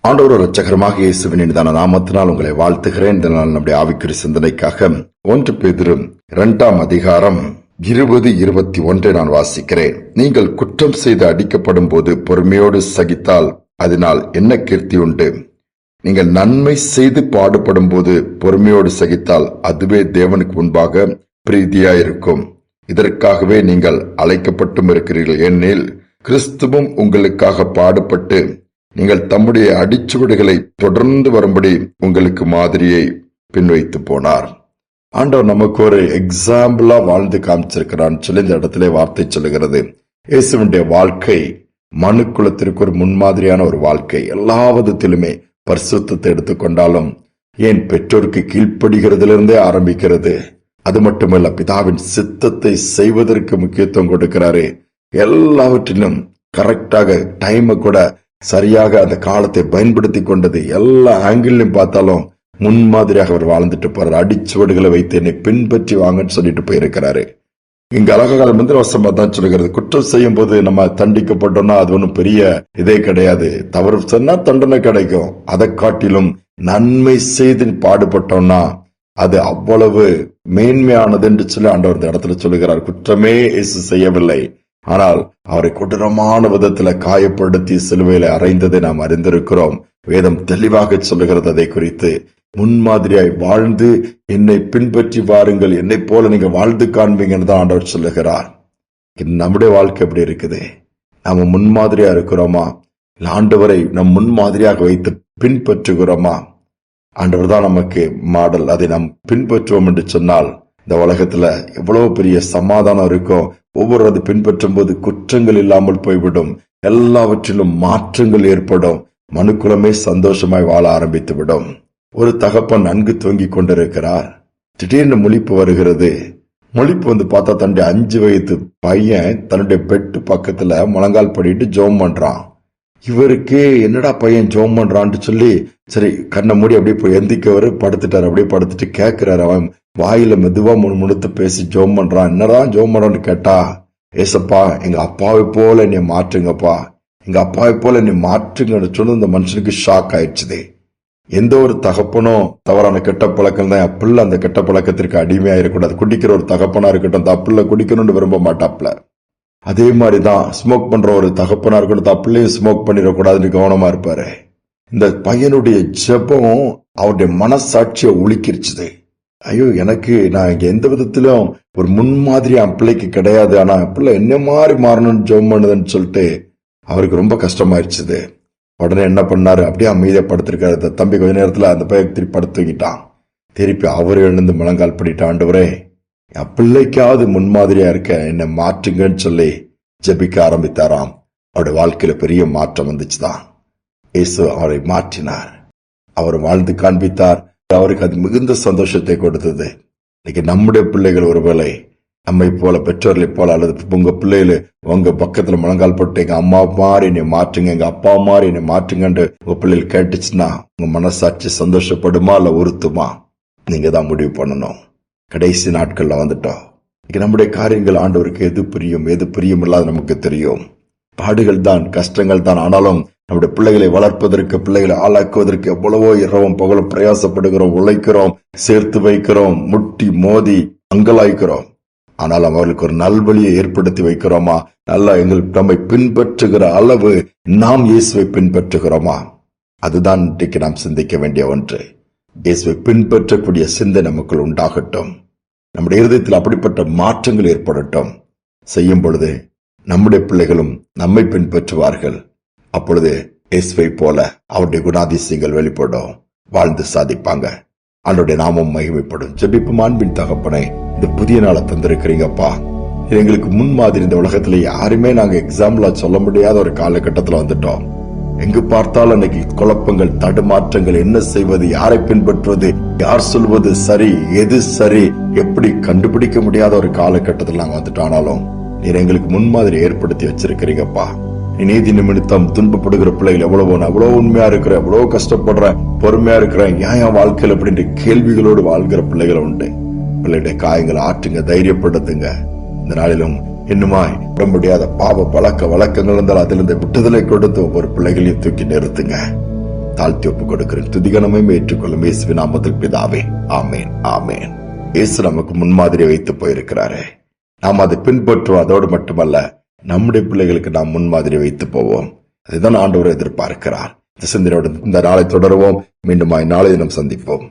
ஆண்டவர் இரட்சகருமாக இயேசுவின் இனிதான நாமத்தினால் உங்களை வாழ்த்துகிறேன். இந்த நாள் நம்முடைய ஆவிக்குரிய சிந்தனைக்காக 1 பேதுரு 2 அதிகாரம் 20-21 நான் வாசிக்கிறேன். நீங்கள் குற்றம் செய்து அடிக்கப்படும் போது பொறுமையோடு சகித்தால் அதனால் என்ன கீர்த்தி உண்டு? நீங்கள் நன்மை செய்து பாடுபடும் போது பொறுமையோடு சகித்தால் அதுவே தேவனுக்கு முன்பாக பிரீதியாயிருக்கும். இதற்காகவே நீங்கள் அழைக்கப்பட்டும் இருக்கிறீர்கள். ஏனெனில் கிறிஸ்துவும் உங்களுக்காக பாடுபட்டு நீங்கள் தம்முடைய அடிச்சுவடுகளை தொடர்ந்து வரும்படி உங்களுக்கு மாதிரியை பின்வைத்து போனார். ஆண்டவர் நமக்கு ஒரு எக்ஸாம்பிளா வாழ்ந்து காமிச்சிருக்கிறான்னு சொல்லி இந்த இடத்துல வார்த்தை சொல்லுகிறது. இயேசுவினுடைய வாழ்க்கை மனுக்குலத்திற்கு ஒரு முன்மாதிரியான ஒரு வாழ்க்கை. எல்லா விதத்திலுமே பரிசுத்தத்தை எடுத்துக்கொண்டாலும் ஏன் பெற்றோருக்கு கீழ்ப்படுகிறதிலிருந்தே ஆரம்பிக்கிறது. அது மட்டுமல்ல, பிதாவின் சித்தத்தை செய்வதற்கு முக்கியத்துவம் கொடுக்கிறாரு. எல்லாவற்றிலும் கரெக்டாக டைமை கூட சரியாக அந்த காலத்தை பயன்படுத்தி கொண்டது. எல்லா ஆங்கிள்லையும் பார்த்தாலும் முன்மாதிரியாக அவர் வாழ்ந்துட்டு போறாரு. அடிச்சுவடுகளை வைத்து என்னை பின்பற்றி வாங்கன்னு சொல்லிட்டு போயிருக்கிறாரு. இங்க அழகால மந்திர வசமா தான் சொல்லுகிறது, குற்றம் செய்யும் போது நம்ம தண்டிக்கப்பட்டோம்னா அது ஒன்றும் பெரிய இதே கிடையாது. தவறு சொன்னா தண்டனை கிடைக்கும். அதை காட்டிலும் நன்மை செய்து பாடுபட்டோம்னா அது அவ்வளவு மேன்மையானது என்று சொல்லி ஆண்டவர் இந்த இடத்துல சொல்லுகிறார். குற்றமே இயேசு செய்யவில்லை, ஆனால் அவரை கொடூரமான விதத்துல காயப்படுத்தி சிலுவையில அறைந்ததை நாம் அறிந்திருக்கிறோம். வேதம் தெளிவாக சொல்லுகிறது அதை குறித்து. முன்மாதிரியாய் வாழ்ந்து என்னை பின்பற்றி வாருங்கள், என்னை போல நீங்க வாழ்ந்து காண்பீங்கன்னு தான் ஆண்டவர் சொல்லுகிறார். நம்முடைய வாழ்க்கை எப்படி இருக்குது? நாம முன்மாதிரியா இருக்கிறோமா? ஆண்டவரை நம் முன்மாதிரியாக வைத்து பின்பற்றுகிறோமா? ஆண்டவர் தான் நமக்கு மாடல். அதை நாம் பின்பற்றுவோம் என்று சொன்னால் இந்த உலகத்துல எவ்வளவு பெரிய சமாதானம் இருக்கும். ஒவ்வொரு அது பின்பற்றும் போது குற்றங்கள் இல்லாமல் போய்விடும். எல்லாவற்றிலும் மாற்றங்கள் ஏற்படும். மனுக்குலமே சந்தோஷமாய் வாழ ஆரம்பித்து விடும். ஒரு தகப்பன் நன்கு தூங்கிக் கொண்டிருக்கிறார். திடீர்னு முழிப்பு வருகிறது. முழிப்பு வந்து பார்த்தா தன்னுடைய 5 வயது பையன் தன்னுடைய பெட்டு பக்கத்துல முழங்கால் படிட்டு ஜோம் பண்றான். இவருக்கு என்னடா பையன் ஜோம் பண்றான்னு சொல்லி சரி கண்ணை மூடி அப்படியே போய் எந்திக்கவரு படுத்துட்டாரு. அப்படியே படுத்துட்டு கேட்கிறாரு. அவன் வாயில மெதுவா முணுமுணுத்து பேசி ஜோம் பண்றான். என்னதான் ஜோம் பண்றான்னு கேட்டா, ஏசப்பா எங்க அப்பாவை போல என்னை மாற்றுங்கப்பா, எங்க அப்பாவை போல என்னை மாற்றுங்கன்னு சொல்லி இந்த மனுஷனுக்கு ஷாக் ஆயிடுச்சுது. எந்த ஒரு தகப்பனும் தவறான கெட்ட பழக்கம் தான் பிள்ளை அந்த கெட்ட பழக்கத்திற்கு அடிமையா இருக்கக்கூடாது. குடிக்கிற ஒரு தகப்பனா இருக்கட்டும், தப்பிள்ள குடிக்கணும்னு விரும்ப மாட்டாப்ல. அதே மாதிரிதான் ஸ்மோக் பண்ற ஒரு தகப்பனா இருக்கட்டும், தப்பிள்ளையும் ஸ்மோக் பண்ணிடக்கூடாதுன்னு கவனமா இருப்பாரு. இந்த பையனுடைய ஜெபம் அவருடைய மனசாட்சியை உலுக்கிருச்சுது. ஐயோ, நான் இங்க எந்த விதத்திலும் ஒரு முன்மாதிரி என் பிள்ளைக்கு கிடையாது, ஆனா என் பிள்ளை என்ன மாதிரி மாறணும்னு ஜெபம் பண்ணுதுன்னு சொல்லிட்டு அவருக்கு ரொம்ப கஷ்டமாயிருச்சுது. உடனே என்ன பண்ணாரு, அப்படியே அமைதியா படுத்திருக்காரு. தம்பி கொஞ்ச நேரத்துல அந்த பையன் திருப்பி படுத்துக்கிட்டான். திருப்பி அவரு எழுந்து முழங்கால் பண்ணிட்டான். ஆண்டவரே, என் பிள்ளைக்காவது முன்மாதிரியா இருக்க என்னை மாற்றுங்கன்னு சொல்லி ஜெபிக்க ஆரம்பித்தாராம். அவருடைய வாழ்க்கையில பெரிய மாற்றம் வந்துச்சுதான். இயேசு அவரை மாற்றினார். அவர் வாழ்ந்து காண்பித்தார். அவருக்கு அது மிகுந்த சந்தோஷத்தை கொடுத்தது. இன்னைக்கு நம்முடைய பிள்ளைகள் ஒருவேளை நம்மை போல, பெற்றோர்களை போல, அல்லது உங்க பிள்ளைகள் உங்க பக்கத்துல முழங்கால் போட்டு எங்க அம்மா மாதிரி என்னை மாற்றுங்க, எங்க அப்பா மாதிரி என்னை மாற்றுங்கன்னு உங்க பிள்ளைகள் கேட்டுச்சுன்னா உங்க மனசாட்சி சந்தோஷப்படுமா இல்ல உறுத்துமா? நீங்க தான் முடிவு பண்ணணும். கடைசி நாட்கள்ல வந்துட்டோம். நம்முடைய காரியங்கள் ஆண்டவருக்கு எது புரியும் எது புரியும் இல்லாத நமக்கு தெரியும். பாடுகள் தான், கஷ்டங்கள் தான். ஆனாலும் நம்முடைய பிள்ளைகளை வளர்ப்பதற்கு, பிள்ளைகளை ஆளாக்குவதற்கு எவ்வளவோ இரவும் பகலும் பிரயாசப்படுகிறோம், உழைக்கிறோம், சேர்த்து வைக்கிறோம், முட்டி மோதி அங்கலாய்க்கிறோம். ஆனால் அவர்களுக்கு ஒரு நல்வழியை ஏற்படுத்தி வைக்கிறோமா? நல்லா நம்மை பின்பற்றுகிற அளவு நாம் இயேசுவை பின்பற்றுகிறோமா? அதுதான் இன்றைக்கு நாம் சிந்திக்க வேண்டிய ஒன்று. இயேசுவை பின்பற்றக்கூடிய சிந்தை நமக்குள் உண்டாகட்டும். நம்முடைய இருதயத்தில் அப்படிப்பட்ட மாற்றங்கள் ஏற்படட்டும். செய்யும் பொழுது நம்முடைய பிள்ளைகளும் நம்மை பின்பற்றுவார்கள். அப்பொழுது இயேசுவை போல அவருடைய குணாதிசயங்கள் வெளிப்படும், வாழ்ந்து சாதிப்பாங்க. அவருடைய நாமம் மகிமைப்படும். ஜெபிப்போம். அன்பின் தகப்பனே, இந்த புதிய நாளை தந்திருக்கிறீங்கப்பா. எங்களுக்கு முன்மாதிரி இந்த உலகத்துல யாருமே நாங்க எக்ஸாம்பிளா சொல்ல முடியாத ஒரு காலகட்டத்துல வந்துட்டோம். எங்கு பார்த்தாலும் இன்னைக்கு குழப்பங்கள், தடுமாற்றங்கள், என்ன செய்வது, யாரை பின்பற்றுவது, யார் சொல்வது சரி, எது சரி, எப்படி கண்டுபிடிக்க முடியாத ஒரு காலகட்டத்தில் நாங்க வந்துட்டோம். ஆனாலும் நீர் எங்களுக்கு முன்மாதிரி ஏற்படுத்தி வச்சிருக்கிறீங்கப்பா. நீதி நிமித்தம் துன்பப்படுகிற பிள்ளைகள் எவ்வளவு உண்மையா இருக்கிற, எவ்வளவு கஷ்டப்படுற, பொறுமையா இருக்கிறேன், ஏன் வாழ்க்கையில் அப்படின்ற கேள்விகளோடு வாழ்கிற பிள்ளைகள் உண்டு. பிள்ளைகளுடைய காயங்களை ஆற்றுங்க, தைரியப்படுத்துங்க. இந்த நாளிலும் இன்னுமாய் விட முடியாத பாவ பழக்க வழக்கங்கள் இருந்தால் அதிலிருந்து விட்டுதலை கொடுத்து ஒவ்வொரு பிள்ளைகளையும் தூக்கி நிறுத்துங்க. தாழ்த்தி ஒப்புக் கொடுக்கிறேன். துதிகனமையும் ஏற்றுக்கொள்ளும் இயேசுவின் நாமத்தில் பிதாவே, ஆமேன், ஆமேன். இயேசு நமக்கு முன்மாதிரி வைத்து போயிருக்கிறாரே, நாம் அதை பின்பற்றுவோம். அதோடு மட்டுமல்ல, நம்முடைய பிள்ளைகளுக்கு நாம் முன்மாதிரி வைத்து போவோம். அதுதான் ஆண்டவர் எதிர்பார்க்கிறார். இந்த சிந்தனையோடு இந்த நாளை தொடருவோம். மீண்டும் நாளை தினம் சந்திப்போம்.